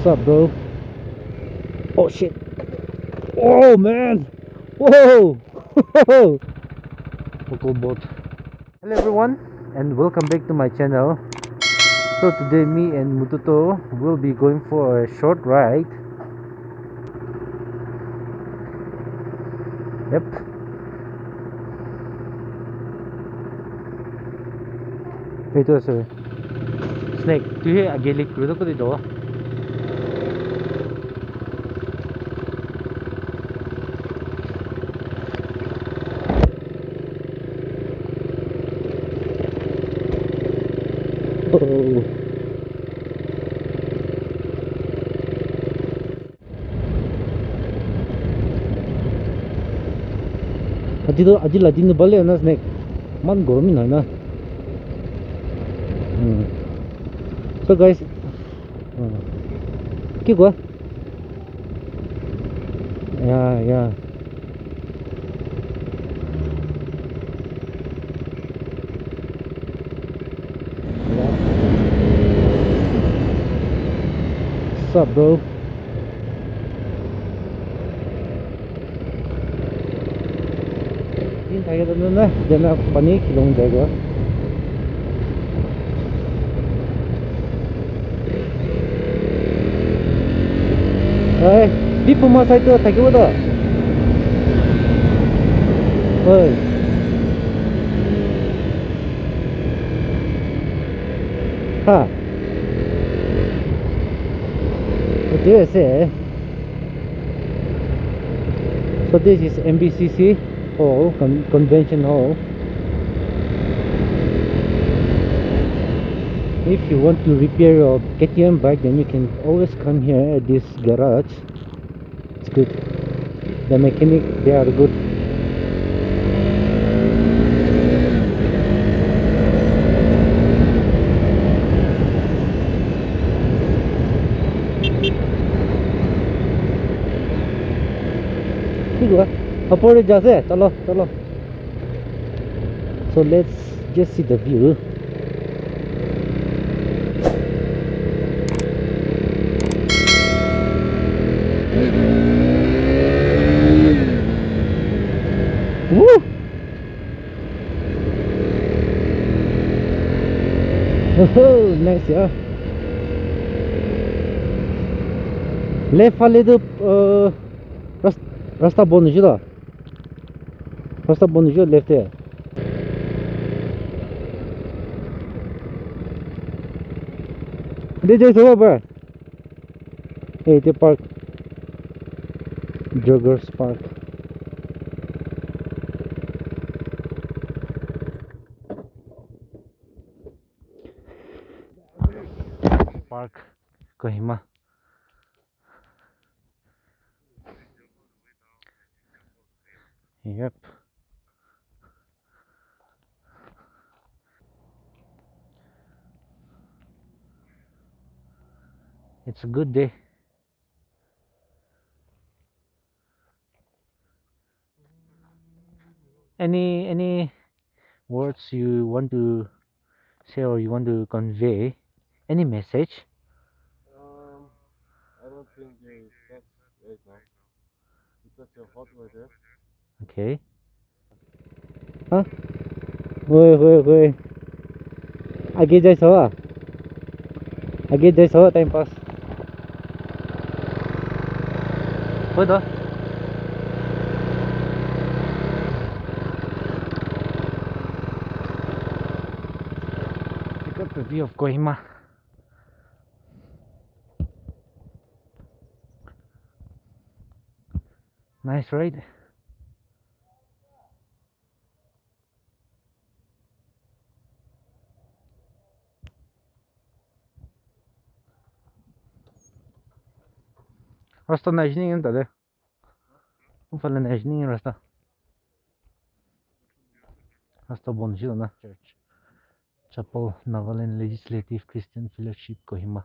What's up, bro? Oh shit! Oh man! Whoa! Local boat. Hello everyone, and welcome back to my channel. So today, me and Mututo will be going for a short ride. Yep. Ito sir. Snake. Do you hear a gilip? Kudo ko dito. Oh. Aji lagi ni balik na snake. Man goromin na. So guys, কি কোৱা? Yeah. What's up, bro? Ini tayo doon na. Diyan na pani kilong jago. Hey, di pumasay to, tayo ba? Hey. Ha. What do you say? So this is MBCC Hall, Convention Hall. If you want to repair your KTM bike, then you can always come here at this garage. It's good. The mechanic, they are good. Chalo. So let's just see the view. Woo! Oh, nice, yeah. Left वाले तो रास्ता बंद है ना? रास्ता बंद है left है. Did you go over? Hey, the park. Joggers Park. Park Kohima. Yep. It's a good day. Any words you want to say or you want to convey? Any message? I don't think there is that right now because of hot weather. Okay. Huh? Wait. आगे जाइछ हो? आगे जाइछ हो time pass. हो त. Look at the view of Kohima. Nice, right? Rasta najning ang tade. Ufala najning rasta. Rasta bonjil na church. Chapel Nagaland Legislative Christian Fellowship Kohima.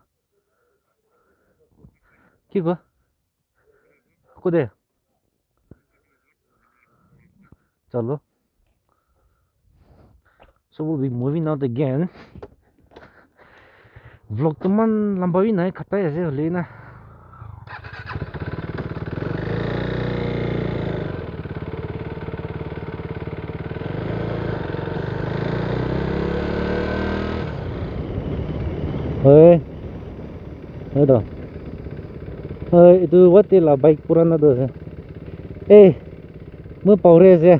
কি গো? কোদে? চলো. So we'll be moving out again. Vlog to man lambawi na khatay ase hole na. Ơi, ở đâu? Itu what là bike purana đó se. Ê, mới bảo ra se.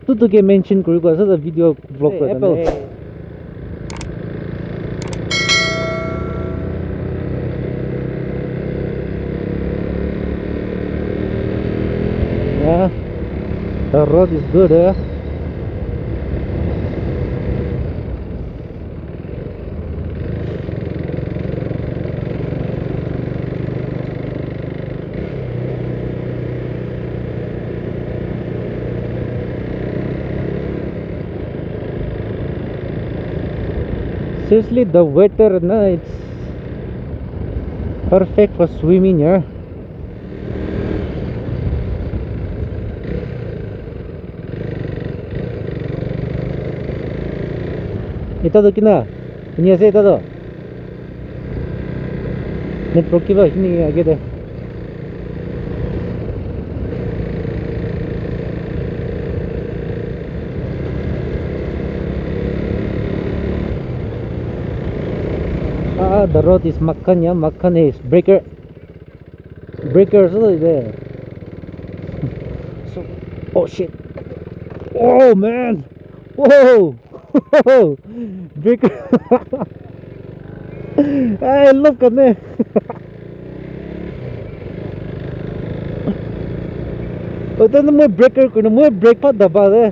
Tu cái mention kuri ko sa video vlog ko Apple. Yeah, the road is good, eh? Seriously, the weather, no, it's perfect for swimming, yeah. Ito kina, ini ase ito. Network kiba ini agak deh. The road is makan ya, makan is breakers there. So, oh shit, oh man, whoa, breaker. Hey, look at me. Ito na mo breaker ko na mo brake pa daba eh.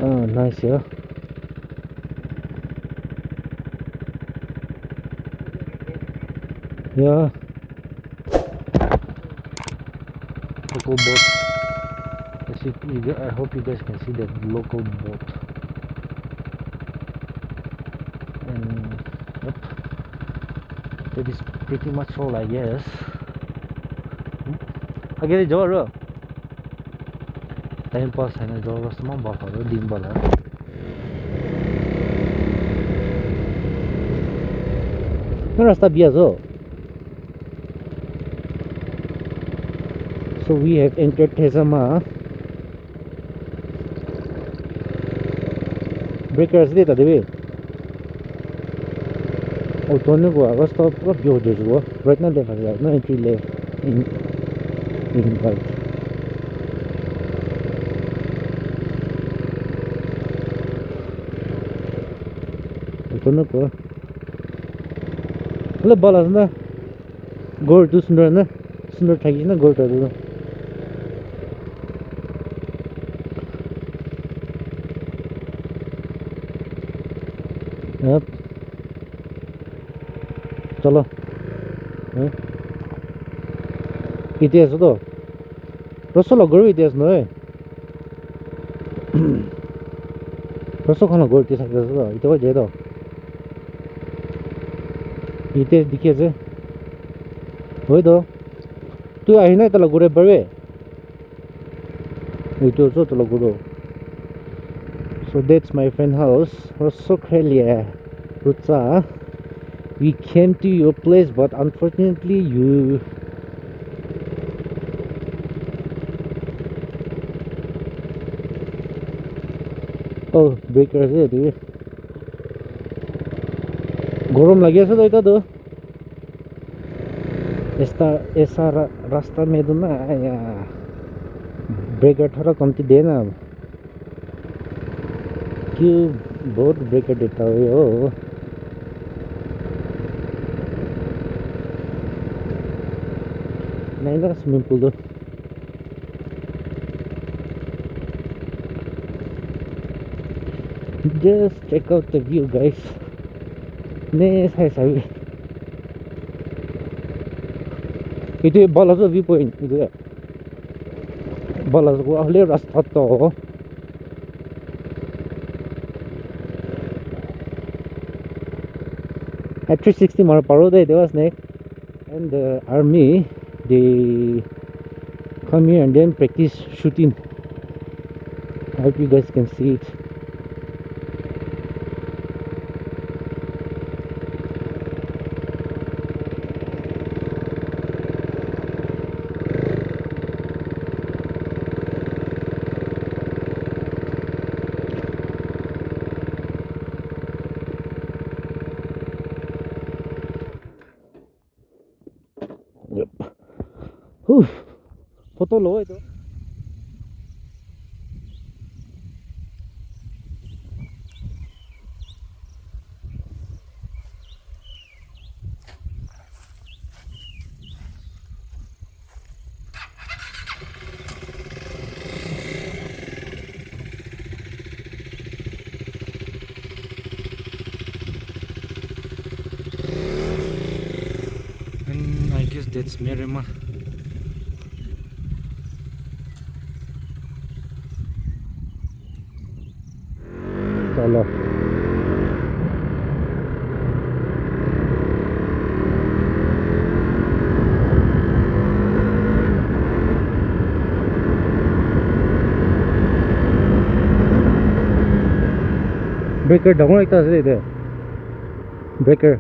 Oh, nice yeah. Yeah. Local boat. I hope you guys can see that local boat. And yep, that is pretty much all, I guess. Again, Joro. Time pass and Joro small buffer, Dimbala. Rasta Biazo. So we have entered Thizama. Breakers data, the oh, Tony was stop of George's work. Right now, left, no entry left in right. Tony go. Hello, Balasna. Go to Sundana. Sundar Tagina, go to the yep. Chalo. It is though. Rosolo Guru, it is no. Rosokana go to Sakasa. It was Jedo. It is the case. Wait though. Tu I know the Lagure Bere. It was also Laguro. So that's my friend's house. Secretariat. Rutsa. We came to your place, but unfortunately, you. Oh, breakers है तो ये गरम लगे ऐसा तो इतना तो ऐसा रास्ता में तो ना या ब्रेकर थोड़ा कमती देना क्यों बहुत ब्रेकर देता हो नहीं ना स्विमिंग पूल तो just check out the view guys nice hai sabi itu balazo viewpoint itu ya balazo ko ahle rasta to at 360 mar paro de was next and the army they come here and then practice shooting. I hope you guys can see it. Photo लो तो and I guess that's Merima. चलो breaker ढंगो एक तरह से दे breaker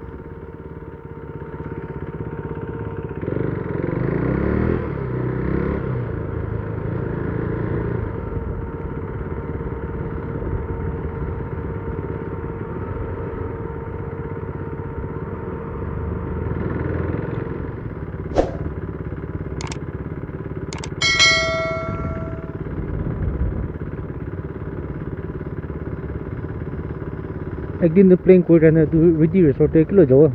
एक दिन तो प्लेन कोई रहने तू रिडी रिसोर्ट एक किलो जाओ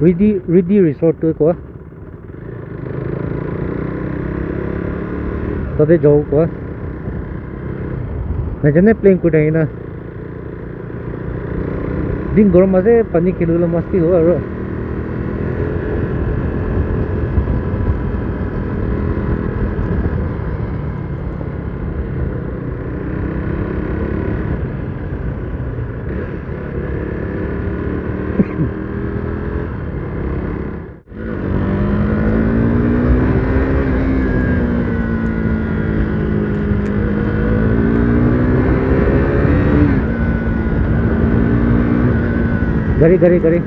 रिडी रिसोर्ट को तदे जाओ को मैं जने प्लेन कोई रहना दिन गरम मजे पानी खेलने मस्ती हो और गरी गरी गरी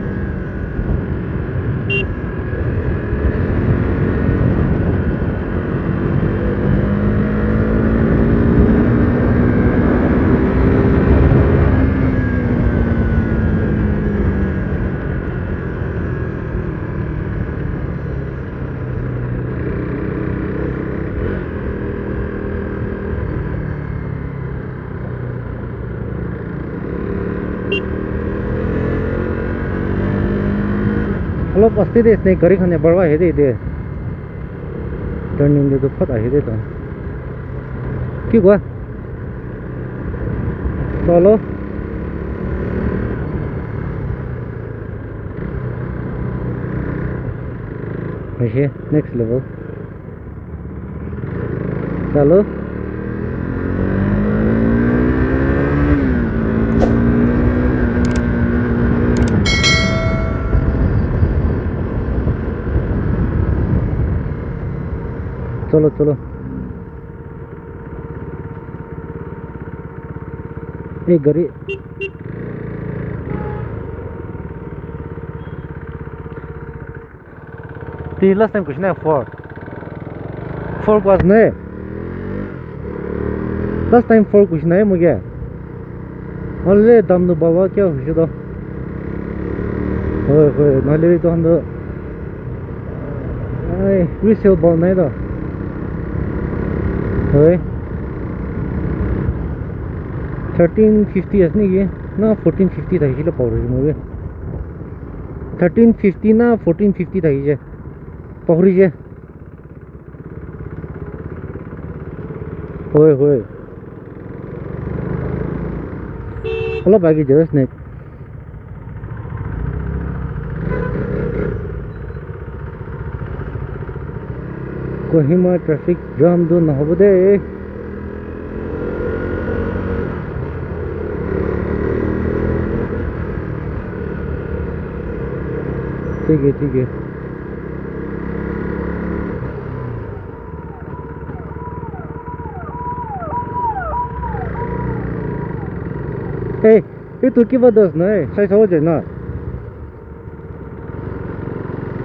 অলপ अस्ती दे इसने गरी खाने बड़वा है दे टर्निंग दे तो फटा है दे तो क्यों हुआ चलो ऐसे नेक्स्ट लेवल चलो चलो चलो एक गरी the last time कुछ नहीं four was नहीं last time four कुछ नहीं मुझे अल्ले दाम तो बाबा क्या खुशी तो होए नाले तो हम तो resale बाल नहीं तो होए 1350 असनी ये ना 1450 था इसीलिए पावर है मुझे 1350 ना 1450 था ये पावर है होए हेलो बाकी जस्ट ने कोहिमा ट्रैफिक जाम दो ना हो दे ठीक है ये तुर्की बात दस ना है सही समझ है ना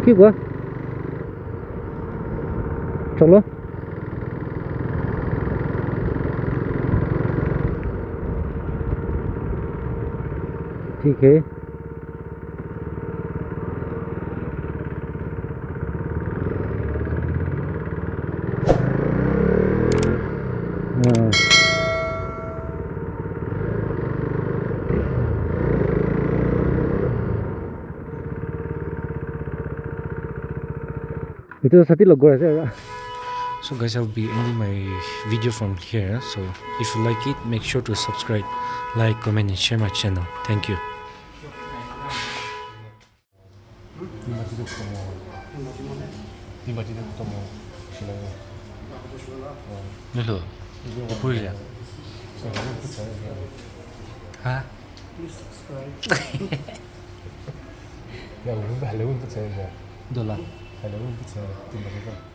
क्यों हुआ चलो ठीक है Itu sati logo ase. So guys, I'll be ending my video from here. So if you like it, make sure to subscribe, like, comment and share my channel. Thank you. Hello. 보이냐? 하? 야, 우리 할래군 붙여야 돼. 놀라. 할래군 붙여.